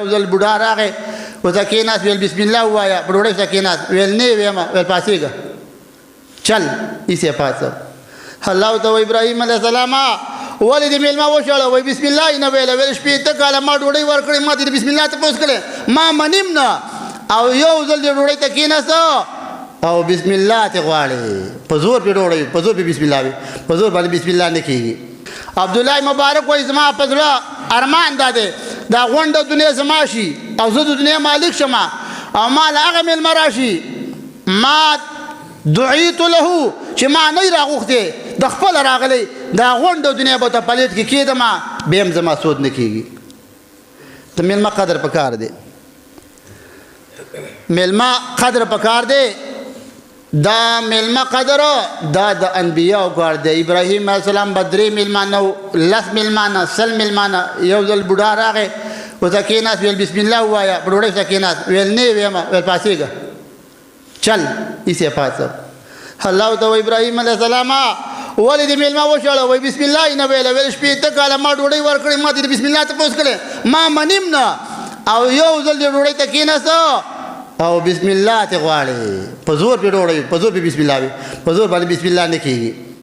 ځل بوډا راغی ورته کېناست ویل بسم الله ووایه په ډوډۍ سره کېناست ویل نه ویم ویل پاڅېږه چل ایسې پاڅه الله ورته وایي ابراهیم علیه السلام ولې دې میلمه وشړه وایي بسم الله یې نه ویله ویل شپېته کاله ما ډوډۍ ورکړې ما دې بسم الله تپوس کړی ما منیم نه او یو ځل دې ډوډۍ ته کېناسته او بسم الله ته غواړې په زور پې ډوډۍ په زور پې بسم الله وي په زور باندې بسم الله نه کېږي عبدالله مبارک وایي زما په زړه ارمان دا دی دا غونډه دنیا زما شي او زه د دنیا مالک شم او ما له هغه میلمه راشي ما دعیت له چې ما نه یې راغوښتې د خپله راغلی دا غونډه دنیا به ته پلیټ کې کېدم بیا هم زما سود نه کېږي ته میلمه قدر پکار دی میلمه قدر پکار دی دا میلمه قدر دا د انبیاء کار دی ابراهیم علیه السلام به 3 میلمانه لس میلمانه سل میلمانه یو ځل بوډا راغی ورته کېناست ویل بسم الله ووایه په ډوډۍ سره کېناست ویل نه ویم ویل پاڅېږه چل ایسې پاڅه الله ورته وایي ابراهیم علیه السلام ولې دې میلمه وشړه وایي بسم الله یې نه ویله ویل شپېته کاله ما ډوډۍ ورکړې ما دې بسم الله تپوس کړی ما منیم نه او یو ځل دې ډوډۍ ته کېناسته او بسم الله ته غواړې په زور پې ډوډۍ په زور پې بسم الله وي په زور باندې بسم الله نه کېږي